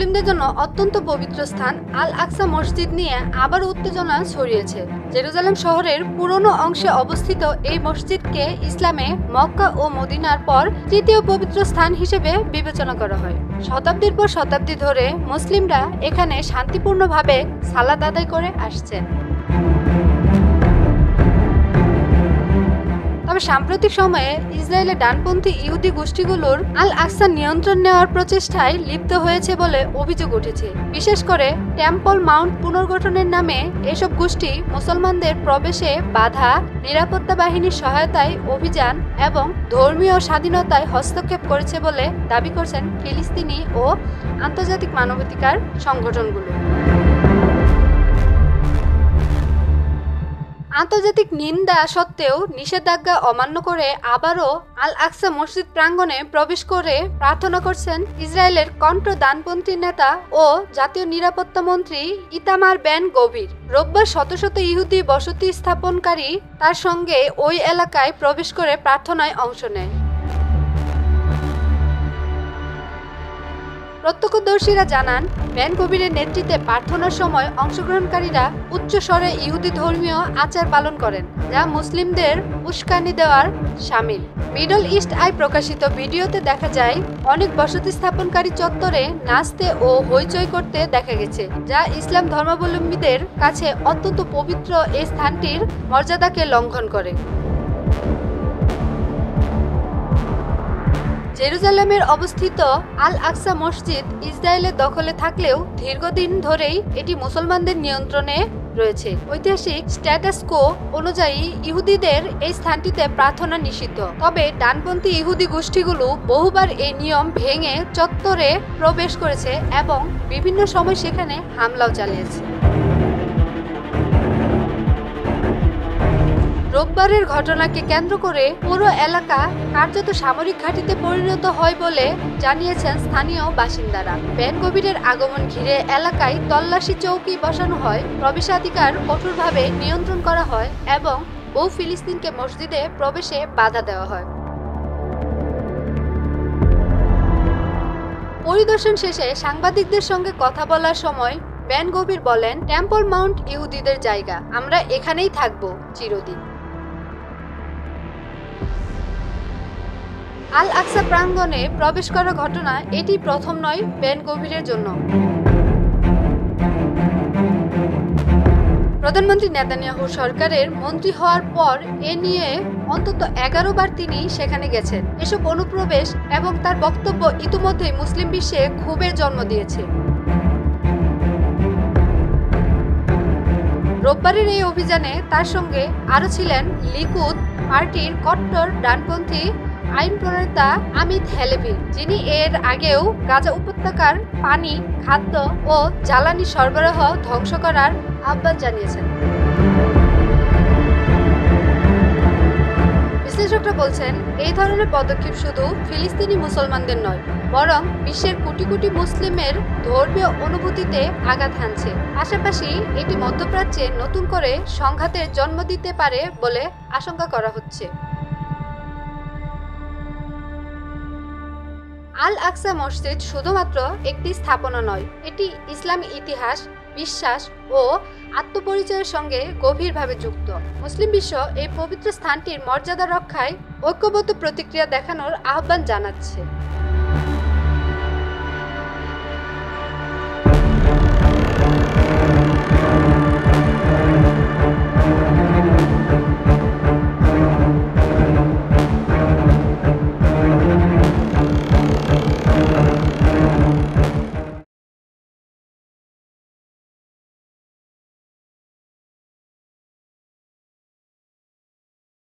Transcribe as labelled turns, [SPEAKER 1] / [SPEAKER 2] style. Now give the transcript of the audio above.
[SPEAKER 1] মুসলিমদের জন্য অত্যন্ত পবিত্র স্থান আল আকসা মসজিদ নিয়ে আবার উত্তেজনা ছড়িয়েছে। জেরুজালেম শহরের পুরনো অংশে অবস্থিত এই মসজিদকে ইসলামে মক্কা ও মদিনার পর তৃতীয় পবিত্র স্থান হিসেবে বিবেচনা করা হয়। শতাব্দীর পর শতাব্দী ধরে মুসলিমরা এখানে শান্তিপূর্ণভাবে সালাত আদায় করে আসছে। তবে সাম্প্রতিক সময়ে ইসরায়েলের ডানপন্থী ইহুদি গোষ্ঠীগুলোর আল আকসা নিয়ন্ত্রণ নেওয়ার প্রচেষ্টায় লিপ্ত হয়েছে বলে অভিযোগ উঠেছে। বিশেষ করে টেম্পল মাউন্ট পুনর্গঠনের নামে এসব গোষ্ঠী মুসলমানদের প্রবেশে বাধা, নিরাপত্তা বাহিনীর সহায়তায় অভিযান এবং ধর্মীয় স্বাধীনতায় হস্তক্ষেপ করেছে বলে দাবি করছেন ফিলিস্তিনি ও আন্তর্জাতিক মানবাধিকার সংগঠনগুলো। আন্তর্জাতিক নিন্দা সত্ত্বেও নিষেধাজ্ঞা অমান্য করে আবারও আল আকসা মসজিদ প্রাঙ্গণে প্রবেশ করে প্রার্থনা করছেন ইসরায়েলের কণ্ঠ ডানপন্থী নেতা ও জাতীয় নিরাপত্তা মন্ত্রী ইতামার বেন গভির। রোববার শত শত ইহুদি বসতি স্থাপনকারী তার সঙ্গে ওই এলাকায় প্রবেশ করে প্রার্থনায় অংশ নেয়। প্রত্যক্ষদর্শীরা জানান, বেন গভিরের নেতৃত্বে প্রার্থনার সময় অংশগ্রহণকারীরা উচ্চ স্বরে ইহুদি ধর্মীয় আচার পালন করেন, যা মুসলিমদের উস্কানি দেওয়ার শামিল। মিডল ইস্ট আই প্রকাশিত ভিডিওতে দেখা যায় অনেক বসতি স্থাপনকারী চত্বরে নাচতে ও হইচই করতে দেখা গেছে, যা ইসলাম ধর্মাবলম্বীদের কাছে অত্যন্ত পবিত্র এই স্থানটির মর্যাদাকে লঙ্ঘন করে। জেরুজালেমের অবস্থিত আল আকসা মসজিদ ইসরায়েলের দখলে থাকলেও দীর্ঘদিন ধরেই এটি মুসলমানদের নিয়ন্ত্রণে রয়েছে। ঐতিহাসিক স্ট্যাটাস কো অনুযায়ী ইহুদিদের এই স্থানটিতে প্রার্থনা নিষিদ্ধ। তবে ডানপন্থী ইহুদি গোষ্ঠীগুলো বহুবার এই নিয়ম ভেঙে চত্বরে প্রবেশ করেছে এবং বিভিন্ন সময় সেখানে হামলাও চালিয়েছে। রোববারের ঘটনাকে কেন্দ্র করে পুরো এলাকা কার্যত সামরিক ঘাঁটিতে পরিণত হয় বলে জানিয়েছেন স্থানীয় বাসিন্দারা। বেন গভিরের আগমন ঘিরে এলাকায় তল্লাশি চৌকি বসানো হয়, প্রবেশাধিকার কঠোরভাবে নিয়ন্ত্রণ করা হয় এবং বহু ফিলিস্তিনকে মসজিদে প্রবেশে বাধা দেওয়া হয়। পরিদর্শন শেষে সাংবাদিকদের সঙ্গে কথা বলার সময় বেন গভির বলেন, টেম্পল মাউন্ট ইহুদিদের জায়গা, আমরা এখানেই থাকব চিরদিন। আল আকসা প্রাঙ্গণে প্রবেশ করার ঘটনা এটি প্রথম নয় বেন গভিরের জন্য। প্রধানমন্ত্রী নেতানিয়াহু সরকারের মন্ত্রী হওয়ার পর এ নিয়ে অন্তত 11 বার তিনি সেখানে গেছেন। এসব অনুপ্রবেশ এবং তার বক্তব্য ইতিমধ্যেই মুসলিম বিশ্বে ক্ষোভের জন্ম দিয়েছে। রোববারের এই অভিযানে তার সঙ্গে আরও ছিলেন লিকুদ পার্টির কট্টর ডানপন্থী আইন প্রণেতা আমিত হেলেভি, যিনি এর আগেও গাজা উপত্যকার পানি, খাদ্য ও জ্বালানি সরবরাহ ধ্বংস করার আহ্বান জানিয়েছেন। বিশ্লেষকরা বলছেন, এই ধরনের পদক্ষেপ শুধু ফিলিস্তিনি মুসলমানদের নয়, বরং বিশ্বের কোটি কোটি মুসলিমের ধর্মীয় অনুভূতিতে আঘাত হানছে। পাশাপাশি এটি মধ্যপ্রাচ্যে নতুন করে সংঘাতের জন্ম দিতে পারে বলে আশঙ্কা করা হচ্ছে। আল আকসা মসজিদ শুধুমাত্র একটি স্থাপনা নয়, এটি ইসলামী ইতিহাস, বিশ্বাস ও আত্মপরিচয়ের সঙ্গে গভীরভাবে যুক্ত। মুসলিম বিশ্ব এই পবিত্র স্থানটির মর্যাদা রক্ষায় ঐক্যবদ্ধ প্রতিক্রিয়া দেখানোর আহ্বান জানাচ্ছে।